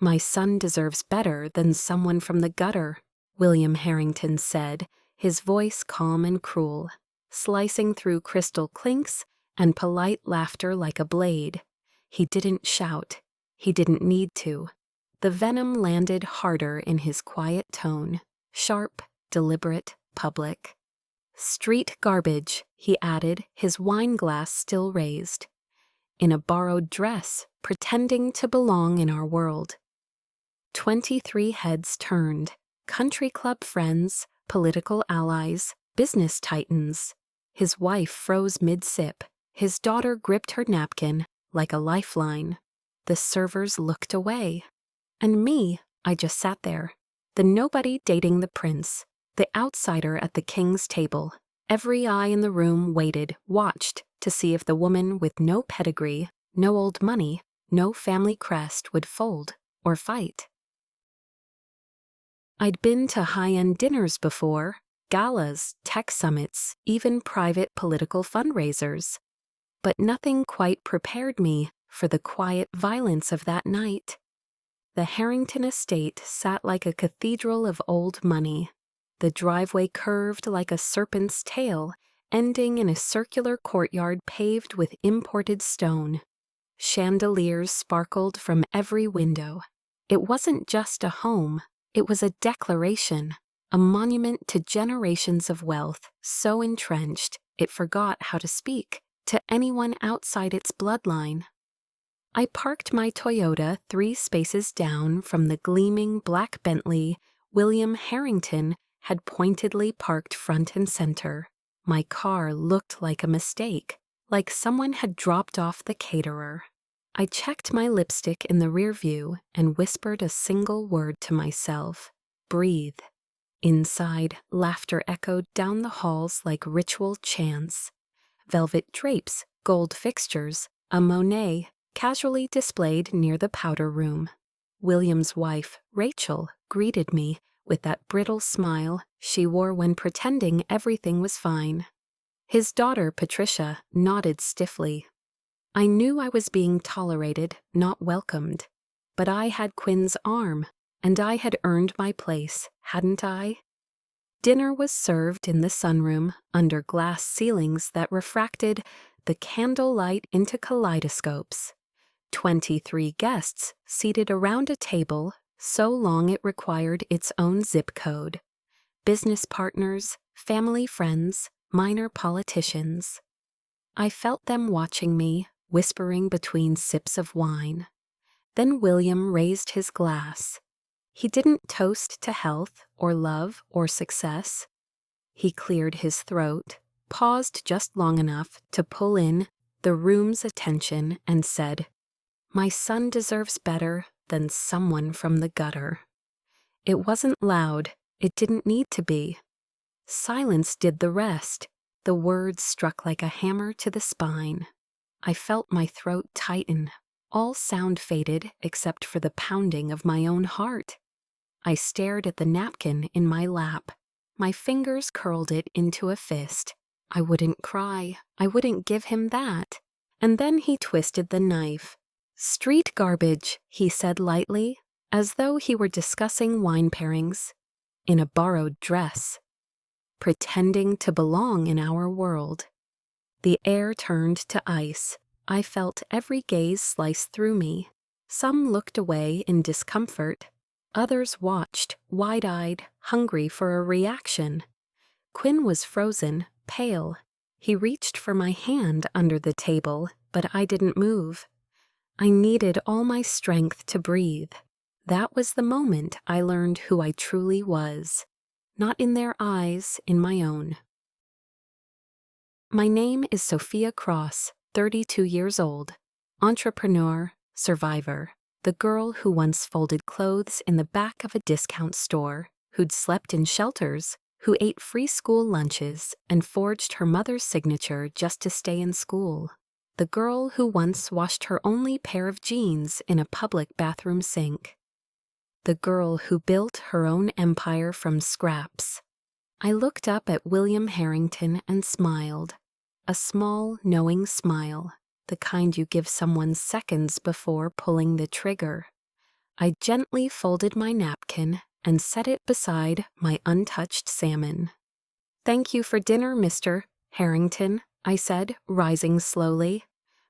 "My son deserves better than someone from the gutter," William Harrington said, his voice calm and cruel, slicing through crystal clinks and polite laughter like a blade. He didn't shout. He didn't need to. The venom landed harder in his quiet tone, sharp, deliberate, public. "Street garbage," he added, his wine glass still raised. "In a borrowed dress, pretending to belong in our world." 23 heads turned, country club friends, political allies, business titans. His wife froze mid-sip. His daughter gripped her napkin like a lifeline. The servers looked away. And me, I just sat there. The nobody dating the prince, the outsider at the king's table. Every eye in the room waited, watched, to see if the woman with no pedigree, no old money, no family crest would fold or fight. I'd been to high-end dinners before, galas, tech summits, even private political fundraisers. But nothing quite prepared me for the quiet violence of that night. The Harrington estate sat like a cathedral of old money. The driveway curved like a serpent's tail, ending in a circular courtyard paved with imported stone. Chandeliers sparkled from every window. It wasn't just a home, it was a declaration, a monument to generations of wealth so entrenched it forgot how to speak to anyone outside its bloodline. I parked my Toyota 3 spaces down from the gleaming black Bentley William Harrington had pointedly parked front and center. My car looked like a mistake, like someone had dropped off the caterer. I checked my lipstick in the rear view and whispered a single word to myself: breathe. Inside, laughter echoed down the halls like ritual chants. Velvet drapes, gold fixtures, a Monet casually displayed near the powder room. William's wife, Rachel, greeted me with that brittle smile she wore when pretending everything was fine. His daughter, Patricia, nodded stiffly. I knew I was being tolerated, not welcomed. But I had Quinn's arm, and I had earned my place, hadn't I? Dinner was served in the sunroom under glass ceilings that refracted the candlelight into kaleidoscopes. 23 guests seated around a table so long it required its own zip code. Business partners, family friends, minor politicians. I felt them watching me, whispering between sips of wine. Then William raised his glass. He didn't toast to health or love or success. He cleared his throat, paused just long enough to pull in the room's attention, and said, "My son deserves better than someone from the gutter." It wasn't loud. It didn't need to be. Silence did the rest. The words struck like a hammer to the spine. I felt my throat tighten. All sound faded except for the pounding of my own heart. I stared at the napkin in my lap. My fingers curled it into a fist. I wouldn't cry. I wouldn't give him that. And then he twisted the knife. "Street garbage," he said lightly, as though he were discussing wine pairings. "In a borrowed dress. Pretending to belong in our world." The air turned to ice. I felt every gaze slice through me. Some looked away in discomfort. Others watched, wide-eyed, hungry for a reaction. Quinn was frozen, pale. He reached for my hand under the table, but I didn't move. I needed all my strength to breathe. That was the moment I learned who I truly was. Not in their eyes, in my own. My name is Sophia Cross, 32 years old, entrepreneur, survivor, the girl who once folded clothes in the back of a discount store, who'd slept in shelters, who ate free school lunches and forged her mother's signature just to stay in school. The girl who once washed her only pair of jeans in a public bathroom sink. The girl who built her own empire from scraps. I looked up at William Harrington and smiled. A small, knowing smile, the kind you give someone seconds before pulling the trigger. I gently folded my napkin and set it beside my untouched salmon. "Thank you for dinner, Mr. Harrington," I said, rising slowly.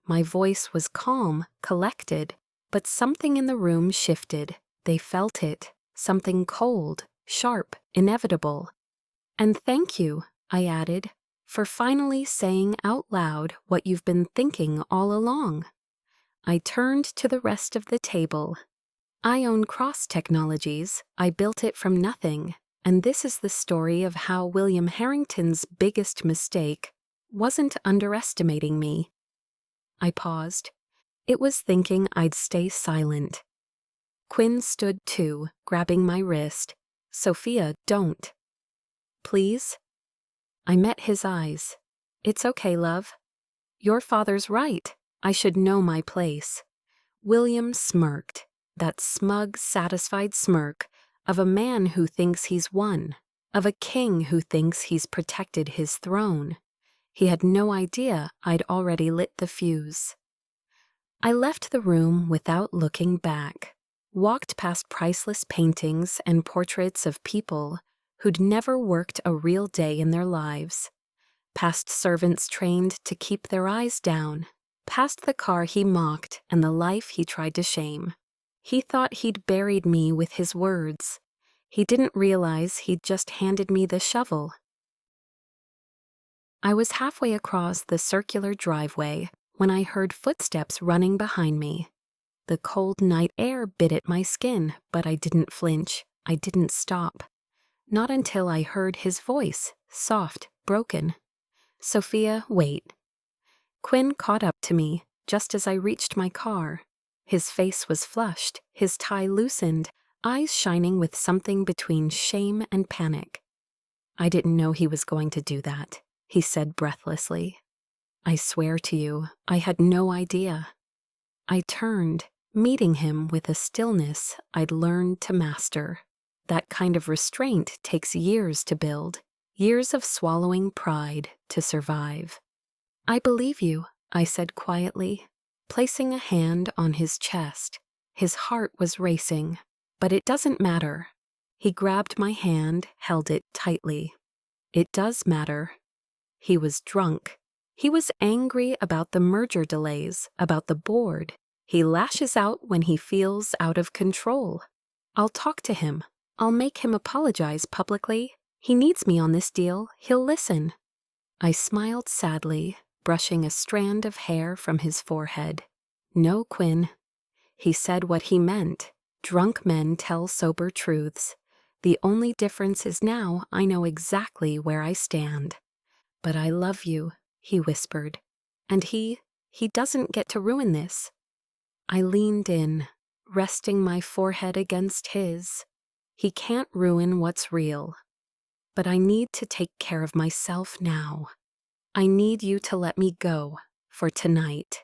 My voice was calm, collected, but something in the room shifted. They felt it, something cold, sharp, inevitable. "And thank you," I added, "for finally saying out loud what you've been thinking all along." I turned to the rest of the table. I own Cross Technologies. I built it from nothing, and this is the story of how William Harrington's biggest mistake wasn't underestimating me. I paused. It was thinking I'd stay silent. Quinn stood too, grabbing my wrist. "Sophia, don't." "Please?" I met his eyes. "It's okay, love. Your father's right. I should know my place." William smirked, that smug, satisfied smirk of a man who thinks he's won, of a king who thinks he's protected his throne. He had no idea I'd already lit the fuse. I left the room without looking back, walked past priceless paintings and portraits of people who'd never worked a real day in their lives, past servants trained to keep their eyes down, past the car he mocked and the life he tried to shame. He thought he'd buried me with his words. He didn't realize he'd just handed me the shovel. I was halfway across the circular driveway when I heard footsteps running behind me. The cold night air bit at my skin, but I didn't flinch. I didn't stop. Not until I heard his voice, soft, broken. "Sophia, wait." Quinn caught up to me just as I reached my car. His face was flushed, his tie loosened, eyes shining with something between shame and panic. "I didn't know he was going to do that," he said breathlessly. "I swear to you, I had no idea." I turned, meeting him with a stillness I'd learned to master. That kind of restraint takes years to build, years of swallowing pride to survive. "I believe you," I said quietly, placing a hand on his chest. His heart was racing, but it doesn't matter. He grabbed my hand, held it tightly. "It does matter." He was drunk. He was angry about the merger delays, about the board. He lashes out when he feels out of control. I'll talk to him. I'll make him apologize publicly. He needs me on this deal. He'll listen. I smiled sadly, brushing a strand of hair from his forehead. "No, Quinn." He said what he meant. Drunk men tell sober truths. The only difference is now I know exactly where I stand. "But I love you," he whispered. "And he doesn't get to ruin this." I leaned in, resting my forehead against his. "He can't ruin what's real. But I need to take care of myself now. I need you to let me go for tonight."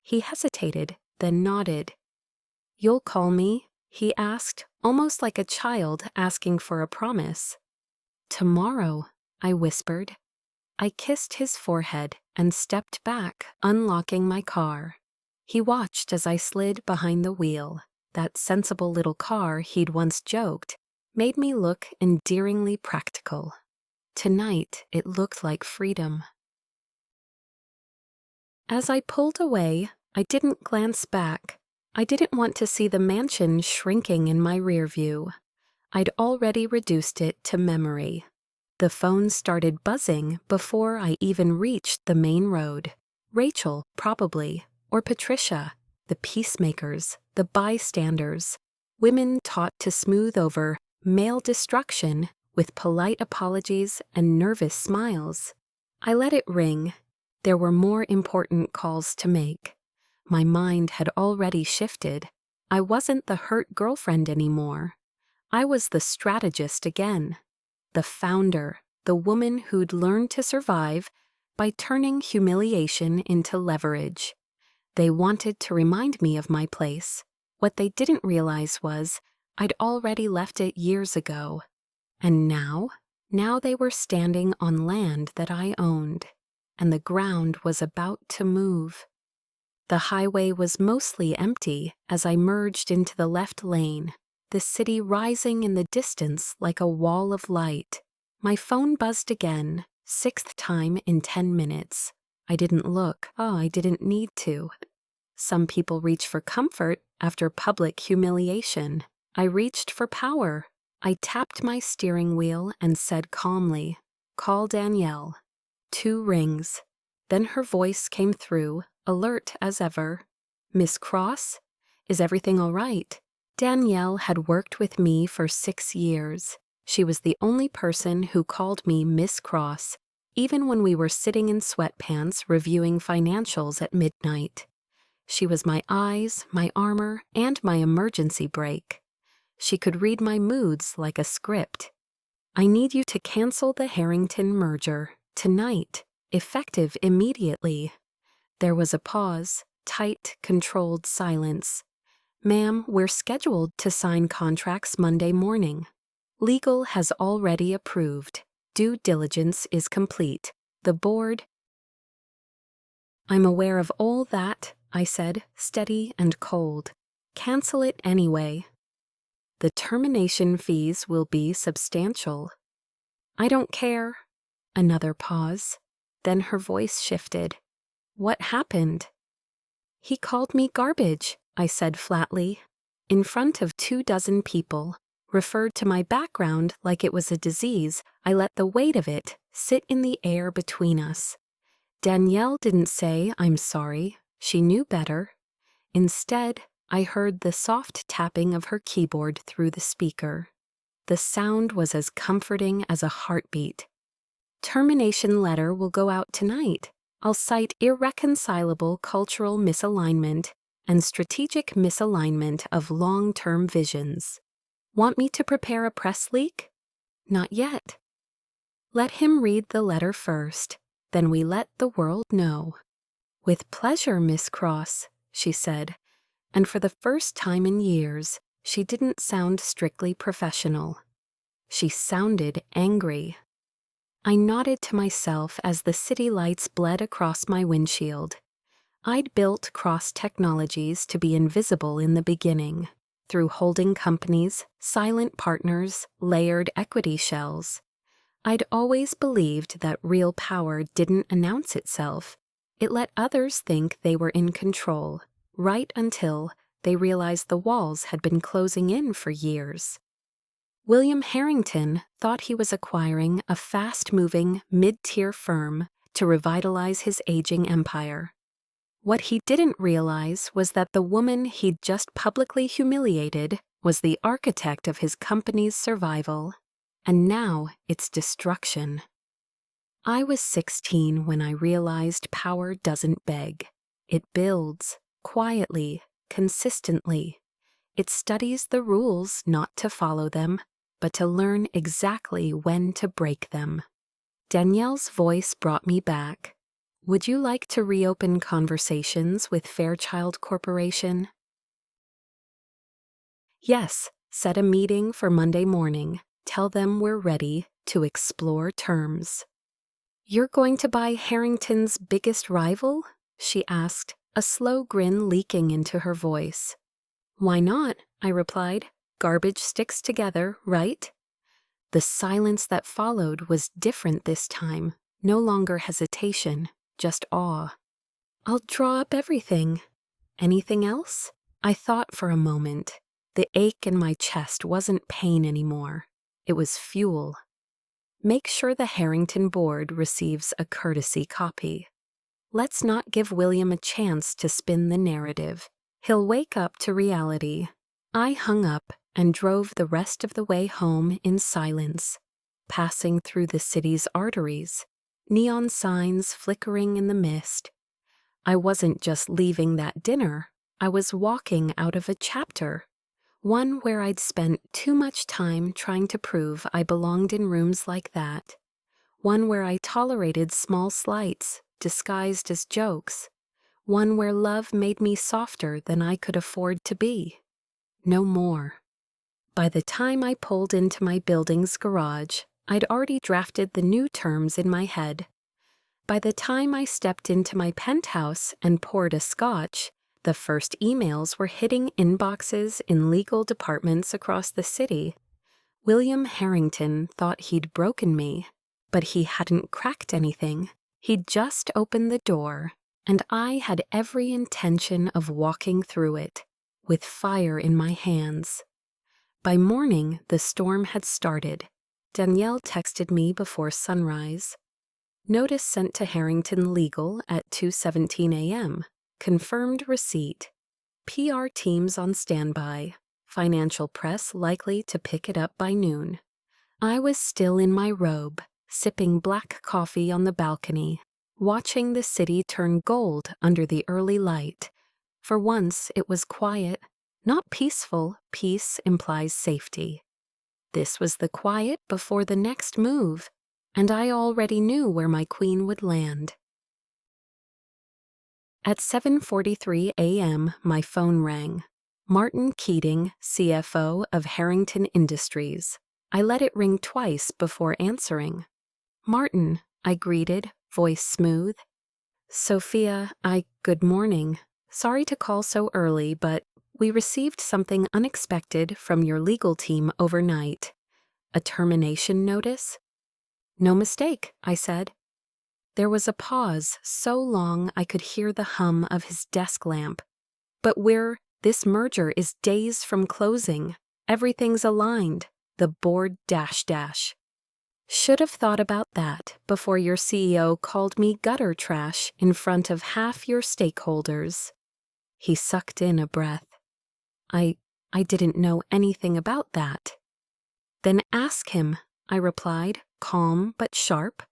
He hesitated, then nodded. "You'll call me?" he asked, almost like a child asking for a promise. "Tomorrow," I whispered. I kissed his forehead and stepped back, unlocking my car. He watched as I slid behind the wheel. That sensible little car he'd once joked made me look endearingly practical. Tonight, it looked like freedom. As I pulled away, I didn't glance back. I didn't want to see the mansion shrinking in my rear view. I'd already reduced it to memory. The phone started buzzing before I even reached the main road. Rachel, probably, or Patricia, the peacemakers, the bystanders, women taught to smooth over male destruction with polite apologies and nervous smiles. I let it ring. There were more important calls to make. My mind had already shifted. I wasn't the hurt girlfriend anymore. I was the strategist again. The founder, the woman who'd learned to survive by turning humiliation into leverage. They wanted to remind me of my place. What they didn't realize was I'd already left it years ago. And now they were standing on land that I owned, and the ground was about to move. The highway was mostly empty as I merged into the left lane, the city rising in the distance like a wall of light. My phone buzzed again, 6th time in 10 minutes. I didn't look. I didn't need to. Some people reach for comfort after public humiliation. I reached for power. I tapped my steering wheel and said calmly, "Call Danielle." 2 rings. Then her voice came through, alert as ever. "Miss Cross? Is everything all right?" Danielle had worked with me for 6 years. She was the only person who called me Miss Cross, even when we were sitting in sweatpants reviewing financials at midnight. She was my eyes, my armor, and my emergency brake. She could read my moods like a script. "I need you to cancel the Harrington merger, tonight, effective immediately." There was a pause, tight, controlled silence. "Ma'am, we're scheduled to sign contracts Monday morning. Legal has already approved. Due diligence is complete. The board—" "I'm aware of all that," I said, steady and cold. "Cancel it anyway. The termination fees will be substantial." "I don't care." Another pause. Then her voice shifted. "What happened?" "He called me garbage," I said flatly. In front of 24 people, referred to my background like it was a disease. I let the weight of it sit in the air between us. Danielle didn't say, "I'm sorry." She knew better. Instead, I heard the soft tapping of her keyboard through the speaker. The sound was as comforting as a heartbeat. "Termination letter will go out tonight. I'll cite irreconcilable cultural misalignment and strategic misalignment of long-term visions. Want me to prepare a press leak?" "Not yet." "Let him read the letter first, then we let the world know." "With pleasure, Miss Cross," she said, and for the first time in years, she didn't sound strictly professional. She sounded angry. I nodded to myself as the city lights bled across my windshield. I'd built Cross Technologies to be invisible in the beginning, through holding companies, silent partners, layered equity shells. I'd always believed that real power didn't announce itself. It let others think they were in control, right until they realized the walls had been closing in for years. William Harrington thought he was acquiring a fast-moving, mid-tier firm to revitalize his aging empire. What he didn't realize was that the woman he'd just publicly humiliated was the architect of his company's survival, and now its destruction. I was 16 when I realized power doesn't beg. It builds, quietly, consistently. It studies the rules not to follow them, but to learn exactly when to break them. Danielle's voice brought me back. "Would you like to reopen conversations with Fairchild Corporation?" "Yes, set a meeting for Monday morning. Tell them we're ready to explore terms." "You're going to buy Harrington's biggest rival?" she asked, a slow grin leaking into her voice. "Why not?" I replied. "Garbage sticks together, right?" The silence that followed was different this time, no longer hesitation, just awe. "I'll draw up everything." "Anything else?" I thought for a moment. The ache in my chest wasn't pain anymore. It was fuel. "Make sure the Harrington board receives a courtesy copy. Let's not give William a chance to spin the narrative. He'll wake up to reality." I hung up and drove the rest of the way home in silence, passing through the city's arteries, neon signs flickering in the mist. I wasn't just leaving that dinner, I was walking out of a chapter, one where I'd spent too much time trying to prove I belonged in rooms like that, one where I tolerated small slights disguised as jokes, one where love made me softer than I could afford to be. No more. By the time I pulled into my building's garage, I'd already drafted the new terms in my head. By the time I stepped into my penthouse and poured a scotch, the first emails were hitting inboxes in legal departments across the city. William Harrington thought he'd broken me, but he hadn't cracked anything. He'd just opened the door, and I had every intention of walking through it, with fire in my hands. By morning, the storm had started. Danielle texted me before sunrise. Notice sent to Harrington Legal at 2:17 a.m. Confirmed receipt. PR teams on standby. Financial press likely to pick it up by noon. I was still in my robe, sipping black coffee on the balcony, watching the city turn gold under the early light. For once, it was quiet, not peaceful. Peace implies safety. This was the quiet before the next move, and I already knew where my queen would land. At 7:43 a.m., my phone rang. Martin Keating, CFO of Harrington Industries. I let it ring twice before answering. "Martin," I greeted, voice smooth. "Sophia, good morning. Sorry to call so early, but we received something unexpected from your legal team overnight. A termination notice?" "No mistake," I said. There was a pause so long I could hear the hum of his desk lamp. "But this merger is days from closing. Everything's aligned. The board dash. Should have thought about that before your CEO called me gutter trash in front of half your stakeholders." He sucked in a breath. I didn't know anything about that." "Then ask him," I replied, calm but sharp.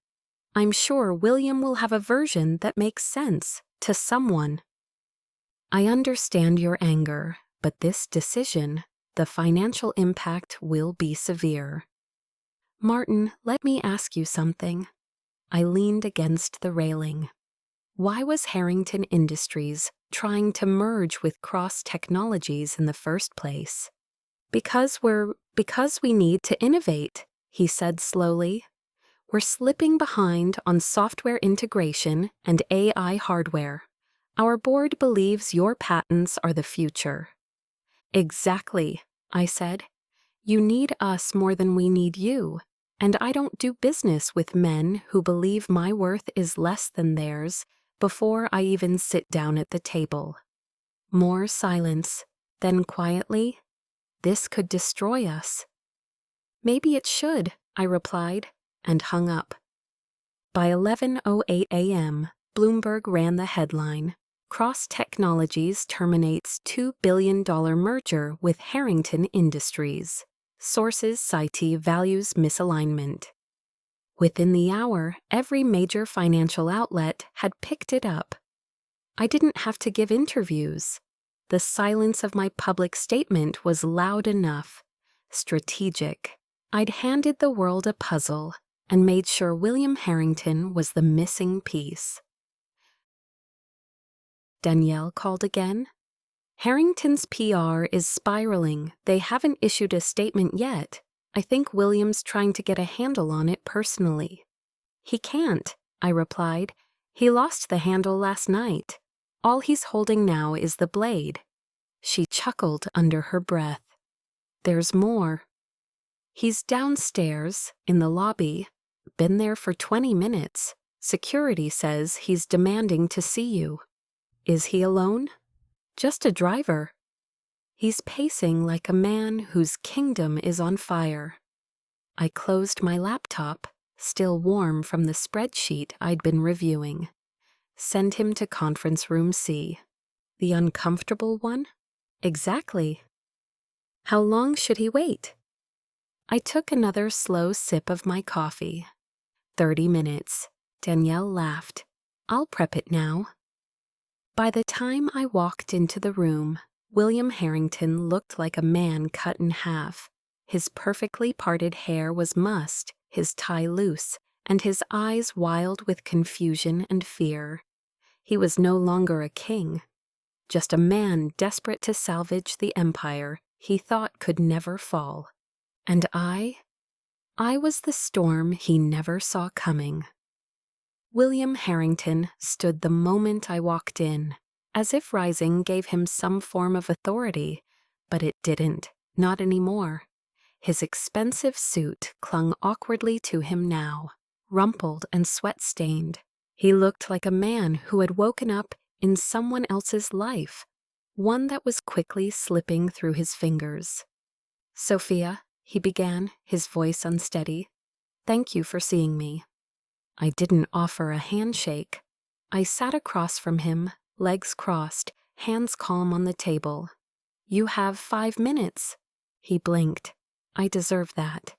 "I'm sure William will have a version that makes sense to someone." "I understand your anger, but this decision, the financial impact will be severe." "Martin, let me ask you something." I leaned against the railing. Why was Harrington Industries trying to merge with Cross Technologies in the first place? Because we need to innovate," he said slowly. "We're slipping behind on software integration and AI hardware. Our board believes your patents are the future." "Exactly," I said. "You need us more than we need you, and I don't do business with men who believe my worth is less than theirs before I even sit down at the table." More silence, then quietly, "This could destroy us." "Maybe it should," I replied, and hung up. By 11:08 a.m., Bloomberg ran the headline, "Cross Technologies terminates $2 billion merger with Harrington Industries. Sources cite values misalignment." Within the hour, every major financial outlet had picked it up. I didn't have to give interviews. The silence of my public statement was loud enough, strategic. I'd handed the world a puzzle and made sure William Harrington was the missing piece. Danielle called again. "Harrington's PR is spiraling. They haven't issued a statement yet. I think William's trying to get a handle on it personally." "He can't," I replied. "He lost the handle last night. All he's holding now is the blade." She chuckled under her breath. "There's more. He's downstairs, in the lobby. Been there for 20 minutes. Security says he's demanding to see you." "Is he alone?" "Just a driver." "He's pacing like a man whose kingdom is on fire." I closed my laptop, still warm from the spreadsheet I'd been reviewing. Send him to conference room C. The uncomfortable one? Exactly. How long should he wait? I took another slow sip of my coffee. 30 minutes. Danielle laughed. "I'll prep it now." By the time I walked into the room, William Harrington looked like a man cut in half. His perfectly parted hair was mussed, his tie loose, and his eyes wild with confusion and fear. He was no longer a king, just a man desperate to salvage the empire he thought could never fall. And I was the storm he never saw coming. William Harrington stood the moment I walked in, as if rising gave him some form of authority, but it didn't, not anymore. His expensive suit clung awkwardly to him now, rumpled and sweat-stained. He looked like a man who had woken up in someone else's life, one that was quickly slipping through his fingers. "Sophia," he began, his voice unsteady, "thank you for seeing me." I didn't offer a handshake. I sat across from him, legs crossed, hands calm on the table. "You have 5 minutes." He blinked. "I deserve that."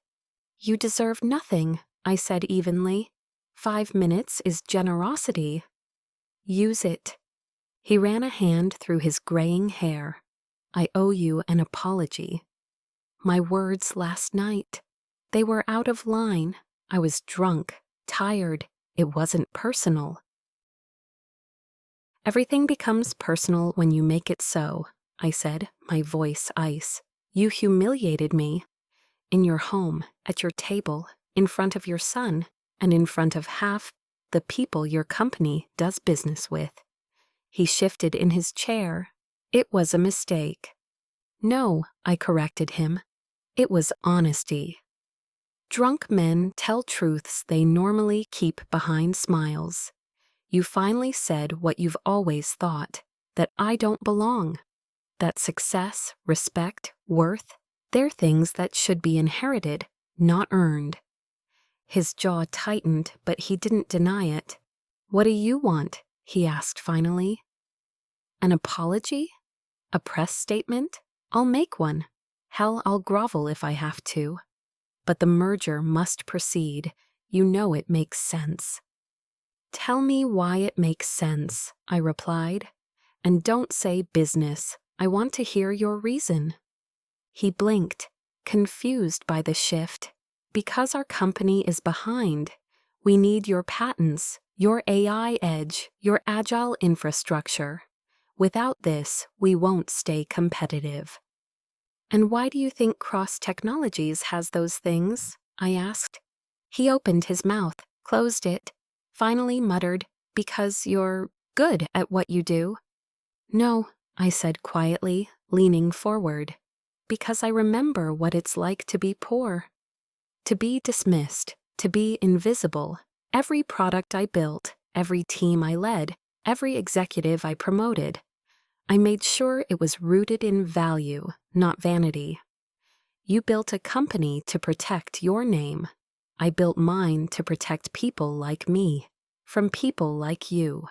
"You deserve nothing," I said evenly. 5 minutes is generosity. "Use it." He ran a hand through his graying hair. "I owe you an apology." My words last night. They were out of line. I was drunk, tired. It wasn't personal. "Everything becomes personal when you make it so," I said, my voice ice. "You humiliated me. In your home, at your table, in front of your son, and in front of half the people your company does business with." He shifted in his chair. "It was a mistake." "No," I corrected him. "It was honesty." Drunk men tell truths they normally keep behind smiles. You finally said what you've always thought, that I don't belong, that success, respect, worth, they're things that should be inherited, not earned. His jaw tightened, but he didn't deny it. "What do you want?" he asked finally. "An apology? A press statement? I'll make one. Hell, I'll grovel if I have to. But the merger must proceed. You know it makes sense." "Tell me why it makes sense," I replied. "And don't say business. I want to hear your reason." He blinked, confused by the shift. "Because our company is behind. We need your patents, your AI edge, your agile infrastructure. Without this, we won't stay competitive." "And why do you think Cross Technologies has those things?" I asked. He opened his mouth, closed it, finally muttered, "Because you're good at what you do." "No," I said quietly, leaning forward. "Because I remember what it's like to be poor. To be dismissed, to be invisible. Every product I built, every team I led, every executive I promoted. I made sure it was rooted in value, not vanity. You built a company to protect your name. I built mine to protect people like me, from people like you."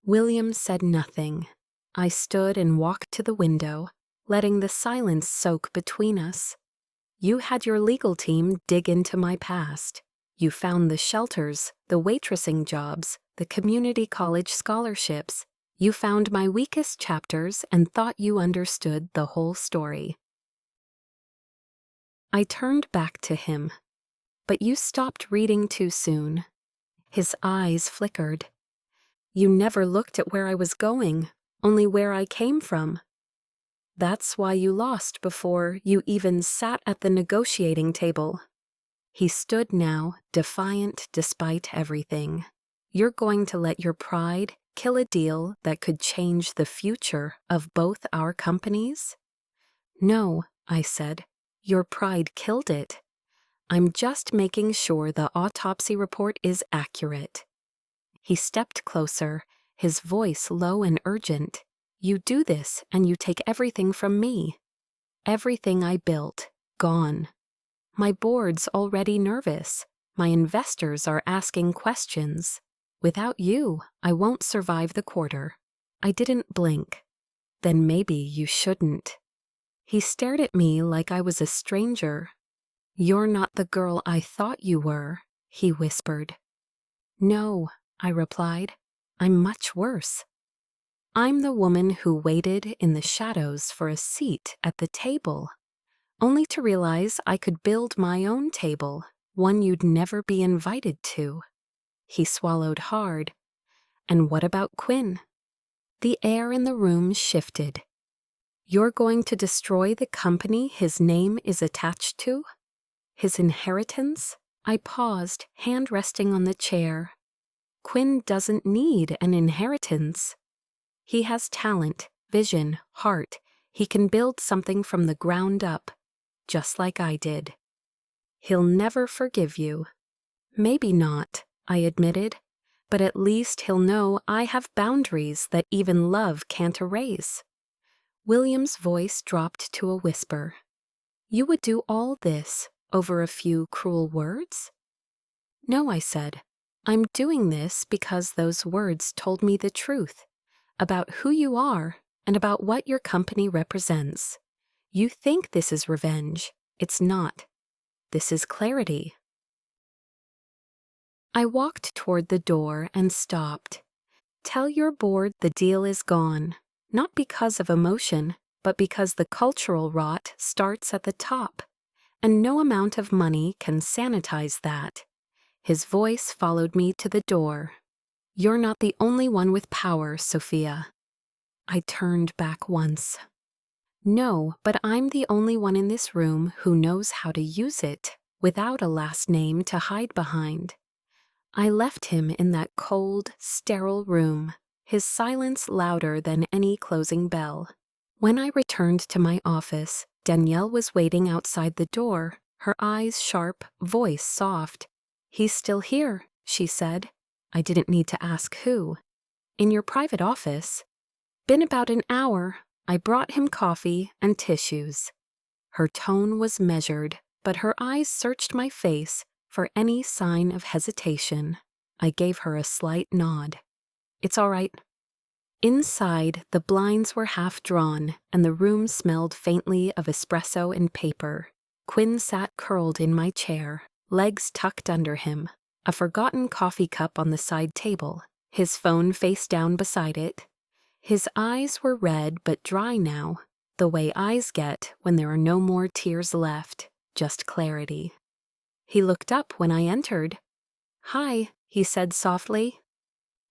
William said nothing. I stood and walked to the window, letting the silence soak between us. "You had your legal team dig into my past. You found the shelters, the waitressing jobs, the community college scholarships. You found my weakest chapters and thought you understood the whole story." I turned back to him. "But you stopped reading too soon." His eyes flickered. "You never looked at where I was going, only where I came from. That's why you lost before you even sat at the negotiating table." He stood now, defiant despite everything. "You're going to let your pride kill a deal that could change the future of both our companies?" "No," I said. "Your pride killed it. I'm just making sure the autopsy report is accurate." He stepped closer, his voice low and urgent. "You do this and you take everything from me. Everything I built, gone. My board's already nervous. My investors are asking questions. Without you, I won't survive the quarter." I didn't blink. "Then maybe you shouldn't." He stared at me like I was a stranger. "You're not the girl I thought you were," he whispered. "No," I replied. "I'm much worse. I'm the woman who waited in the shadows for a seat at the table, only to realize I could build my own table, one you'd never be invited to." He swallowed hard. "And what about Quinn?" The air in the room shifted. "You're going to destroy the company his name is attached to? His inheritance?" I paused, hand resting on the chair. Quinn doesn't need an inheritance. He has talent, vision, heart. He can build something from the ground up, just like I did. He'll never forgive you. Maybe not, I admitted, but at least he'll know I have boundaries that even love can't erase. William's voice dropped to a whisper. You would do all this over a few cruel words? No, I said. I'm doing this because those words told me the truth about who you are and about what your company represents. You think this is revenge. It's not. This is clarity. I walked toward the door and stopped. Tell your board the deal is gone, not because of emotion, but because the cultural rot starts at the top, and no amount of money can sanitize that. His voice followed me to the door. You're not the only one with power, Sophia. I turned back once. No, but I'm the only one in this room who knows how to use it without a last name to hide behind. I left him in that cold, sterile room, his silence louder than any closing bell. When I returned to my office, Danielle was waiting outside the door, her eyes sharp, voice soft. He's still here, she said. I didn't need to ask who. In your private office? Been about an hour. I brought him coffee and tissues. Her tone was measured, but her eyes searched my face for any sign of hesitation. I gave her a slight nod. It's all right. Inside, the blinds were half drawn, and the room smelled faintly of espresso and paper. Quinn sat curled in my chair, legs tucked under him, a forgotten coffee cup on the side table, his phone face down beside it. His eyes were red but dry now, the way eyes get when there are no more tears left, just clarity. He looked up when I entered. Hi, he said softly.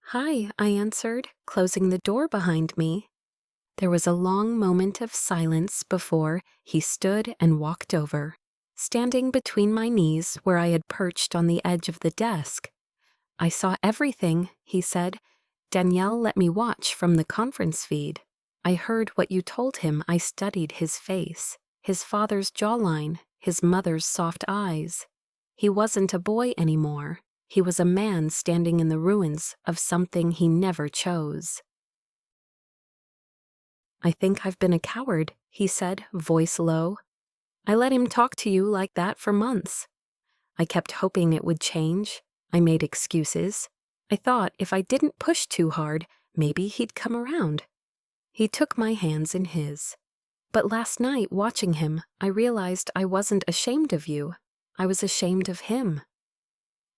Hi, I answered, closing the door behind me. There was a long moment of silence before he stood and walked over, standing between my knees where I had perched on the edge of the desk. I saw everything, he said. Danielle let me watch from the conference feed. I heard what you told him. I studied his face, his father's jawline, his mother's soft eyes. He wasn't a boy anymore. He was a man standing in the ruins of something he never chose. I think I've been a coward, he said, voice low. I let him talk to you like that for months. I kept hoping it would change. I made excuses. I thought if I didn't push too hard, maybe he'd come around. He took my hands in his. But last night, watching him, I realized I wasn't ashamed of you. I was ashamed of him.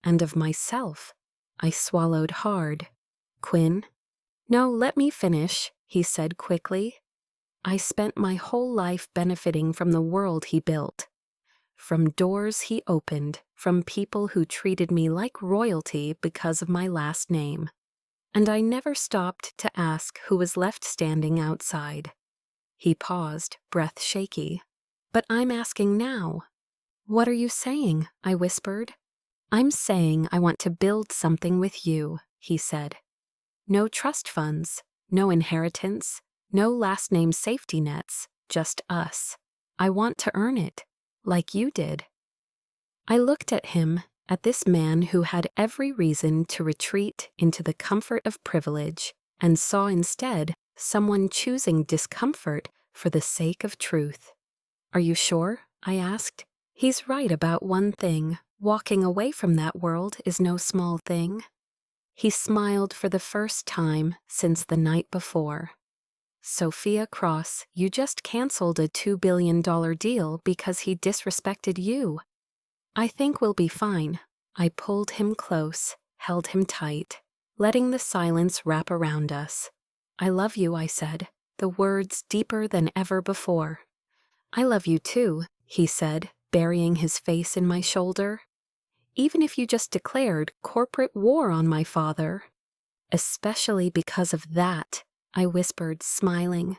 And of myself. I swallowed hard. Quinn? No, let me finish, he said quickly. I spent my whole life benefiting from the world he built. From doors he opened, from people who treated me like royalty because of my last name. And I never stopped to ask who was left standing outside. He paused, breath shaky. But I'm asking now. What are you saying? I whispered. I'm saying I want to build something with you, he said. No trust funds, no inheritance, no last name safety nets, just us. I want to earn it, like you did. I looked at him, at this man who had every reason to retreat into the comfort of privilege, and saw instead someone choosing discomfort for the sake of truth. Are you sure? I asked. He's right about one thing. Walking away from that world is no small thing. He smiled for the first time since the night before. Sophia Cross, you just canceled a $2 billion deal because he disrespected you. I think we'll be fine. I pulled him close, held him tight, letting the silence wrap around us. I love you, I said, the words deeper than ever before. I love you too, he said, burying his face in my shoulder. Even if you just declared corporate war on my father. Especially because of that, I whispered, smiling.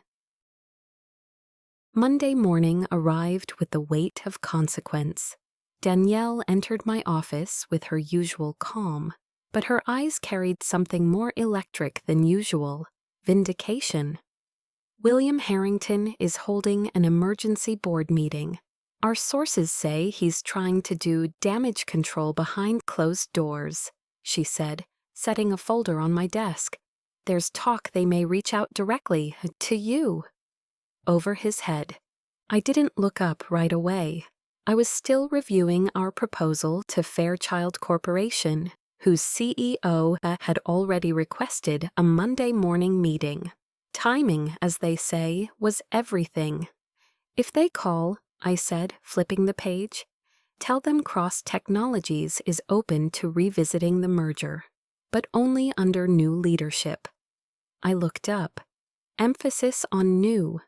Monday morning arrived with the weight of consequence. Danielle entered my office with her usual calm, but her eyes carried something more electric than usual: vindication. William Harrington is holding an emergency board meeting. Our sources say he's trying to do damage control behind closed doors, she said, setting a folder on my desk. There's talk they may reach out directly to you. Over his head. I didn't look up right away. I was still reviewing our proposal to Fairchild Corporation, whose CEO had already requested a Monday morning meeting. Timing, as they say, was everything. If they call, I said, flipping the page, tell them Cross Technologies is open to revisiting the merger, but only under new leadership. I looked up. Emphasis on new.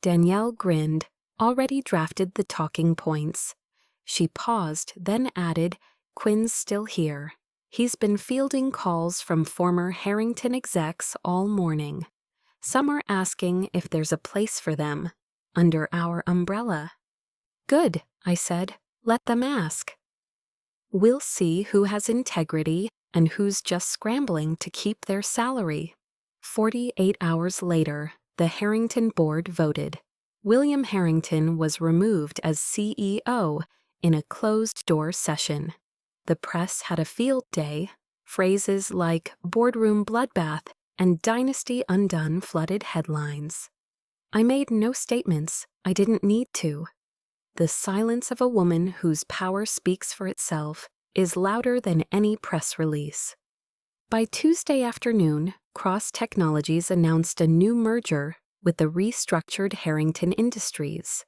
Danielle grinned, already drafted the talking points. She paused, then added, Quinn's still here. He's been fielding calls from former Harrington execs all morning. Some are asking if there's a place for them under our umbrella. Good, I said. Let them ask. We'll see who has integrity and who's just scrambling to keep their salary. 48 hours later, the Harrington board voted. William Harrington was removed as CEO in a closed-door session. The press had a field day. Phrases like boardroom bloodbath and dynasty undone flooded headlines. I made no statements. I didn't need to. The silence of a woman whose power speaks for itself is louder than any press release. By Tuesday afternoon, Cross Technologies announced a new merger with the restructured Harrington Industries.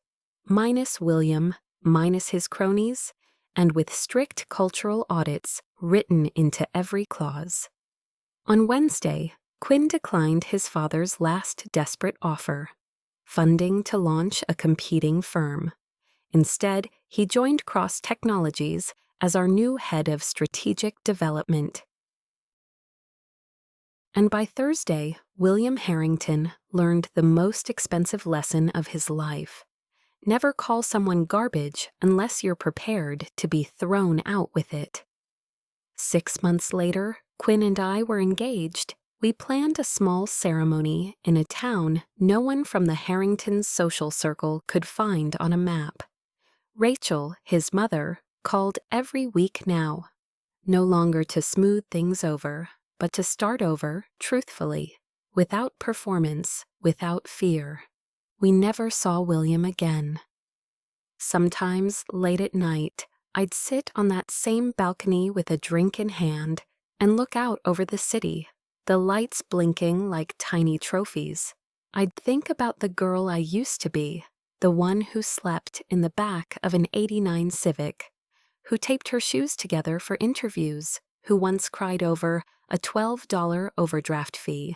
Minus William, minus his cronies, and with strict cultural audits written into every clause. On Wednesday, Quinn declined his father's last desperate offer, funding to launch a competing firm. Instead, he joined Cross Technologies as our new head of strategic development. And by Thursday, William Harrington learned the most expensive lesson of his life. Never call someone garbage unless you're prepared to be thrown out with it. 6 months later, Quinn and I were engaged. We planned a small ceremony in a town no one from the Harrington's social circle could find on a map. Rachel, his mother, called every week now, no longer to smooth things over, but to start over truthfully, without performance, without fear. We never saw William again. Sometimes, late at night, I'd sit on that same balcony with a drink in hand and look out over the city, the lights blinking like tiny trophies. I'd think about the girl I used to be, the one who slept in the back of an '89 Civic, who taped her shoes together for interviews, who once cried over a $12 overdraft fee.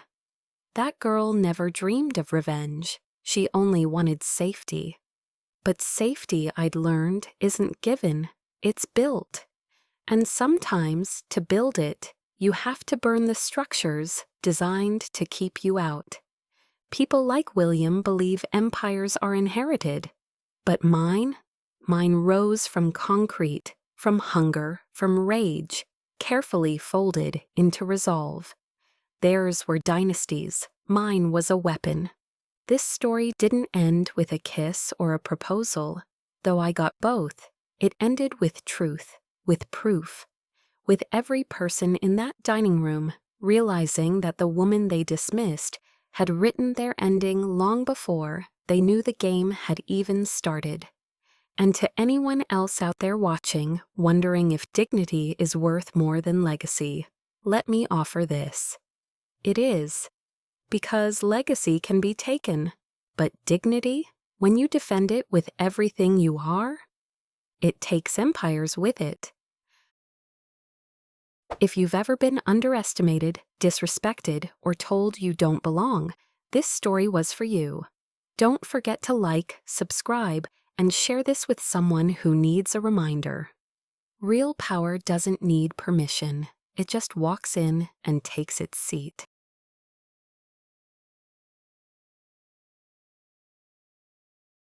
That girl never dreamed of revenge. She only wanted safety. But safety, I'd learned, isn't given, it's built. And sometimes, to build it, you have to burn the structures designed to keep you out. People like William believe empires are inherited. But mine rose from concrete, from hunger, from rage, carefully folded into resolve. Theirs were dynasties, mine was a weapon. This story didn't end with a kiss or a proposal, though I got both. It ended with truth, with proof, with every person in that dining room realizing that the woman they dismissed had written their ending long before they knew the game had even started. And to anyone else out there watching, wondering if dignity is worth more than legacy, let me offer this. It is. Because legacy can be taken, but dignity, when you defend it with everything you are, it takes empires with it. If you've ever been underestimated, disrespected, or told you don't belong, this story was for you. Don't forget to like, subscribe, and share this with someone who needs a reminder. Real power doesn't need permission. It just walks in and takes its seat.